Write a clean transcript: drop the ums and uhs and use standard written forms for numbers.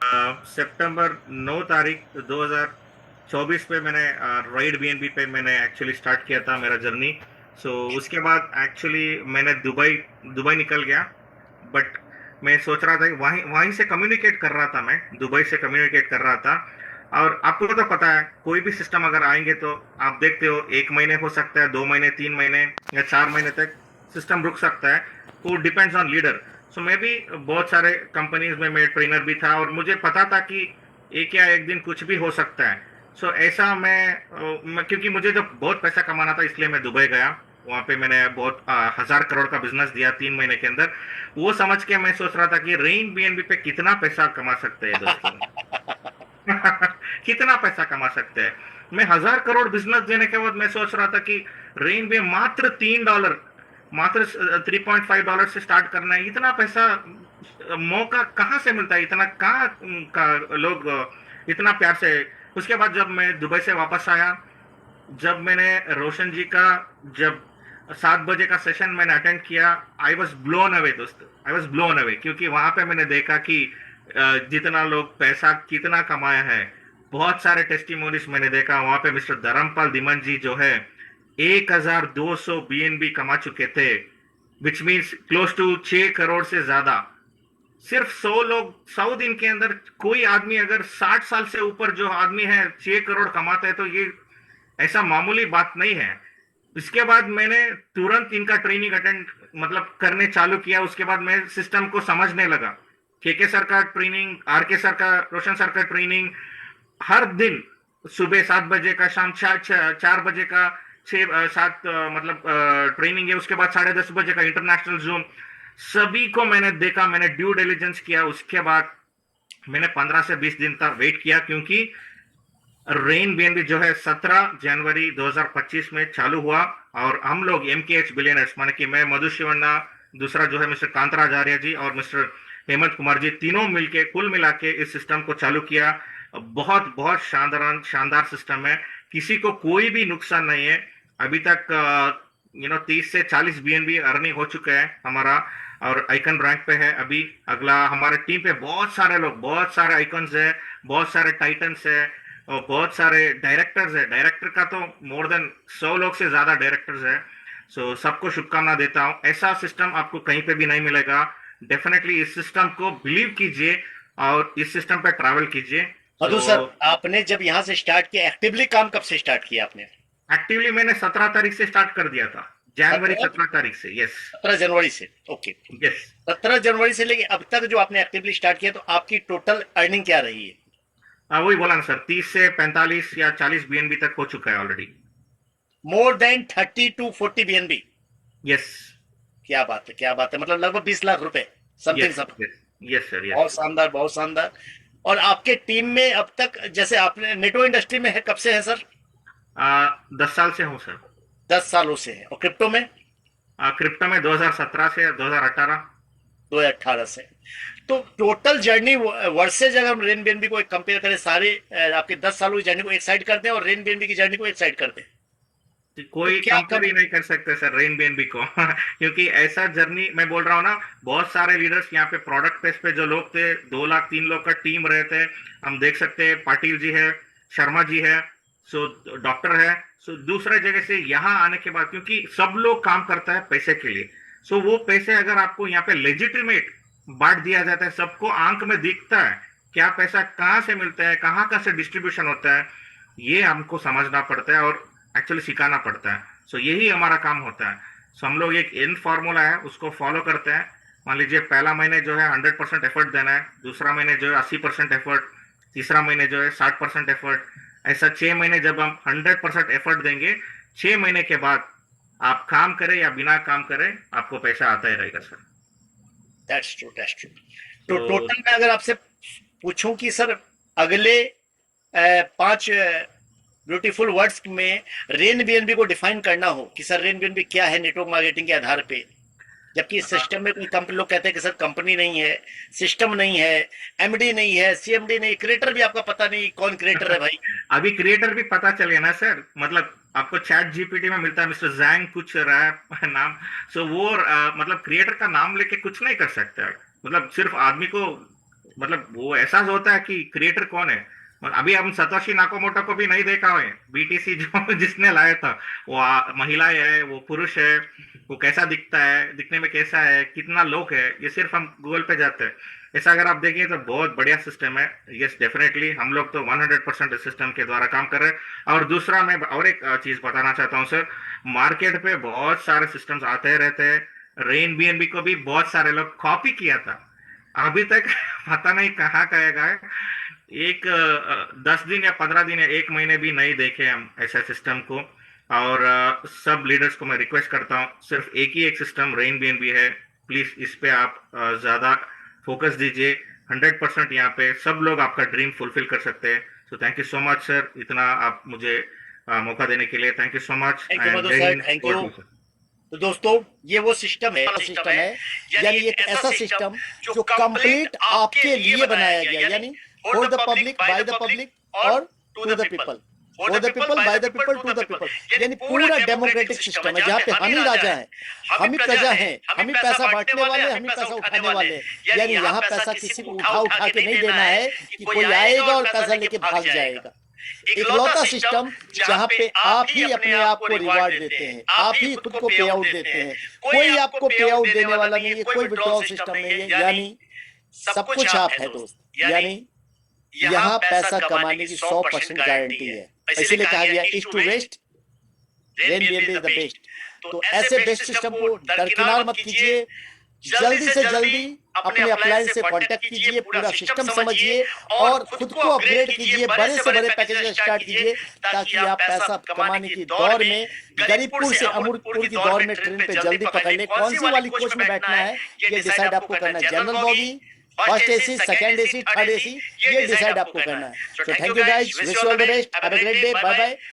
सितंबर 9 तारीख 2024 पे मैंने राइड बीएनबी पे मैंने एक्चुअली स्टार्ट किया था मेरा जर्नी। सो उसके बाद एक्चुअली मैंने दुबई दुबई निकल गया। बट मैं सोच रहा था कि वहीं वहीं से कम्युनिकेट कर रहा था, मैं दुबई से कम्युनिकेट कर रहा था। और आपको तो पता है कोई भी सिस्टम अगर आएंगे तो आप देखते हो 1 महीने हो सकता है, 2 महीने, 3 महीने या 4 महीने तक सिस्टम रुक सकता है। वो डिपेंड्स ऑन लीडर। सो मैं भी बहुत सारे कंपनीज में मैं ट्रेनर भी था और मुझे पता था कि एक या एक दिन कुछ भी हो सकता है। सो ऐसा क्योंकि मुझे जब बहुत पैसा कमाना था इसलिए मैं दुबई गया। वहां पे मैंने बहुत 1,000 करोड़ का बिजनेस दिया 3 महीने के अंदर। वो समझ के मैं सोच रहा था कि रेन बीएनबी पे कितना पैसा कमा सकते हैं दोस्तों। कितना पैसा कमा सकते हैं। मैं 1,000 करोड़ बिजनेस देने के बाद मैं सोच रहा था कि रेन में मात्र $3, मात्र $3.5 से स्टार्ट करना है। इतना पैसा मौका कहाँ से मिलता है, इतना कहाँ का लोग इतना प्यार से। उसके बाद जब मैं दुबई से वापस आया, जब मैंने रोशन जी का जब 7 बजे का सेशन मैंने अटेंड किया, आई वॉज ब्लोन अवे दोस्त, आई वॉज ब्लोन अवे। क्योंकि वहां पे मैंने देखा कि जितना लोग पैसा कितना कमाया है। बहुत सारे टेस्टिमोनीज मैंने देखा वहां पे। मिस्टर धर्मपाल दिमन जी जो है 1,200 बीएनबी कमा चुके थे, which means close to 6 crore से ज्यादा। सिर्फ 100 लोग 100 दिन के अंदर, कोई आदमी अगर 60 साल से ऊपर जो आदमी है 6 करोड़ कमाता है तो ये ऐसा मामूली बात नहीं है। इसके बाद मैंने तुरंत इनका ट्रेनिंग अटेंड मतलब करने चालू किया। उसके बाद मैं सिस्टम को समझने लगा। के सर का ट्रेनिंग, आर के सर का, रोशन सर का ट्रेनिंग हर दिन, सुबह 7 बजे का, शाम 4 बजे का, 6 7 मतलब ट्रेनिंग है। उसके बाद 10:30 बजे का इंटरनेशनल जूम। सभी को मैंने देखा, मैंने ड्यू डिलिजेंस किया। उसके बाद मैंने 15 से 20 दिन तक वेट किया, क्योंकि रेन बीएनबी जो है 17 जनवरी 2025 में चालू हुआ। और हम लोग एम के एच बिलियनर्स, माने कि मैं, मधु शिवन्ना, दूसरा जो है मिस्टर कांतराज आर्य जी और मिस्टर हेमंत कुमार जी, तीनों मिलके कुल मिला के इस सिस्टम को चालू किया। बहुत बहुत शानदार शानदार सिस्टम है। किसी को कोई भी नुकसान नहीं है। अभी तक 30 से 40 बीएनबी अर्निंग हो चुका है हमारा, और आइकन रैंक पे है अभी। अगला हमारे टीम पे बहुत सारे लोग, बहुत सारे आइकन्स है, बहुत सारे टाइटन्स है और बहुत सारे डायरेक्टर्स है। डायरेक्टर का तो मोर देन 100 लोग से ज्यादा डायरेक्टर्स है। सो सबको शुभकामना देता हूँ। ऐसा सिस्टम आपको कहीं पे भी नहीं मिलेगा। डेफिनेटली इस सिस्टम को बिलीव कीजिए और इस सिस्टम पे ट्रैवल कीजिए। मधु सो सर, आपने जब यहाँ से स्टार्ट किया, एक्टिवली काम कब से स्टार्ट किया आपने? एक्टिवली मैंने 17 तारीख से स्टार्ट कर दिया था। जनवरी सत्रह 17 तारीख से, यस। 17 जनवरी से। ओके। यस। 17 जनवरी से लेके अब तक जो आपने एक्टिवली स्टार्ट किया, तो आपकी टोटल अर्निंग क्या रही है? वही बोला ना सर, 30 से 45 या 40 बीएनबी तक हो चुका है already. More than 30 to 40 BNB। Yes. क्या बात है, क्या बात है, मतलब लगभग 20 लाख रुपए, समथिंग यस। सब। यस। Yes sir, yes. बहुत शानदार, बहुत शानदार। और आपके टीम में अब तक, जैसे आपने नेटो इंडस्ट्री में है, कब से है सर? 10 साल से हूँ सर। 10 सालों से है। और क्रिप्टो में? क्रिप्टो में 2017 से 2018। 2018 से। तो टोटल जर्नी वर्सेज, अगर हम रेन बीएनबी को एक कंपेयर करें, सारे आपके 10 सालों की जर्नी को एक साइड कर दें और रेन बीएनबी की जर्नी को एक साइड कर दें, तो कोई क्या कंपेयर कम? ही नहीं कर सकते सर रेन बीएनबी को। क्योंकि ऐसा जर्नी मैं बोल रहा हूँ ना। बहुत सारे लीडर्स यहाँ पे प्रोडक्ट पेज पे जो लोग थे, 2 लाख 3 लोग का टीम रहे थे। हम देख सकते हैं पाटिल जी है, शर्मा जी है, सो डॉक्टर है। सो दूसरे जगह से यहाँ आने के बाद, क्योंकि सब लोग काम करता है पैसे के लिए। सो वो पैसे अगर आपको यहाँ पे लेजिटिमेट बांट दिया जाता है, सबको आंख में दिखता है क्या पैसा कहाँ से मिलता है, कहाँ कहाँ से डिस्ट्रीब्यूशन होता है, ये हमको समझना पड़ता है और एक्चुअली सिखाना पड़ता है। सो यही हमारा काम होता है। सो हम लोग एक इन फॉर्मूला है उसको फॉलो करते हैं। मान लीजिए पहला महीने जो है 100% एफर्ट देना है, दूसरा महीने जो है 80% एफर्ट, तीसरा महीने जो है 60% एफर्ट। ऐसा 6 महीने जब हम 100% एफर्ट देंगे, 6 महीने के बाद आप काम करें या बिना काम करें आपको पैसा आता ही रहेगा sir. That's true, that's true. तो तो टोटल में अगर आपसे पूछूं कि सर, अगले 5 ब्यूटीफुल वर्ड्स में रेन बीएनबी को डिफाइन करना हो कि सर रेन बीएनबी क्या है नेटवर्क मार्केटिंग के आधार पे, जबकि इस सिस्टम में कोई कंपनी, लोग कहते हैं कि सर कंपनी नहीं है, सिस्टम नहीं है, एमडी नहीं है, सीएमडी नहीं, क्रिएटर भी आपका पता नहीं कौन क्रिएटर है भाई। अभी क्रिएटर भी पता चले ना सर। मतलब आपको चैट जीपीटी में मिलता है मिस्टर जैंग कुछ रहा है नाम। सो वो मतलब क्रिएटर का नाम लेके कुछ नहीं कर सकते। मतलब सिर्फ आदमी को मतलब वो एहसास होता है कि क्रिएटर कौन है। और अभी हम सतोशी नाकामोटो को भी नहीं देखा है, बीटीसी जो जिसने लाया था, वो महिला है, वो पुरुष है, वो कैसा दिखता है, दिखने में कैसा है, कितना लोग है, ये सिर्फ हम गूगल पे जाते हैं। ऐसा अगर आप देखिए तो बहुत बढ़िया सिस्टम है। यस डेफिनेटली हम लोग तो 100% इस सिस्टम के द्वारा काम कर रहे हैं। और दूसरा मैं और एक चीज बताना चाहता हूँ सर, मार्केट पे बहुत सारे सिस्टम्स आते रहते हैं। रेन बीएनबी को भी बहुत सारे लोग कॉपी किया था, अभी तक पता नहीं कहाँ गएगा। एक 10 दिन या 15 दिन या 1 महीने भी नहीं देखे हम ऐसा सिस्टम को। और सब लीडर्स को मैं रिक्वेस्ट करता हूँ, सिर्फ एक ही एक सिस्टम रेन बीएनबी है, प्लीज इस पे आप ज्यादा फोकस दीजिए। 100% यहाँ पे सब लोग आपका ड्रीम फुलफिल कर सकते हैं। सो thank you so much sir, इतना आप मुझे मौका देने के लिए thank you so much. Thank you Madhu sir, thank you. तो दोस्तों ये वो सिस्टम है, यानी एक ऐसा सिस्टम जो कंप्लीट आपके लिए बनाया गया, यानी for the public, by the public और to the people, for the people, by the people, to the people, यानी पूरा डेमोक्रेटिक सिस्टम है जहाँ पे हम ही राजा हैं, हम ही प्रजा हैं, हम ही पैसा बांटने वाले, हम ही पैसा उठाने वाले हैं। यानी यहाँ पैसा किसी को उठा के नहीं देना है कि कोई आएगा और पैसा लेके भाग जाएगा। इकलौता सिस्टम जहाँ पे आप ही अपने आप को रिवार्ड देते हैं, आप ही खुद को पे आउट देते हैं, कोई आपको पे आउट देने वाला नहीं है, कोई विड्रॉल सिस्टम नहीं है, यानी सब कुछ आप है दोस्त। यानी यहाँ पैसा कमाने की 100% गारंटी है। इसीलिए कहा गया east to west, Airbnb is the best. तो ऐसे बेस्ट सिस्टम को दरकिनार मत कीजिए, जल्दी से जल्दी अपने अप्लायंस से कांटेक्ट कीजिए, पूरा सिस्टम समझिए और खुद को अपग्रेड कीजिए, बड़े से बड़े पैकेज स्टार्ट कीजिए, ताकि आप पैसा कमाने की दौड़ में, गरीबपुर से अमूर्तपुर की दौड़ में ट्रेन पे जल्दी पकड़ ले। कौन सी वाली कोच में बैठना है ये डिसाइड आपको करना है, general bogie, first AC, second AC, third AC, ये डिसाइड आपको करना है। So thank you guys, wish you all the best, have a great day, bye bye.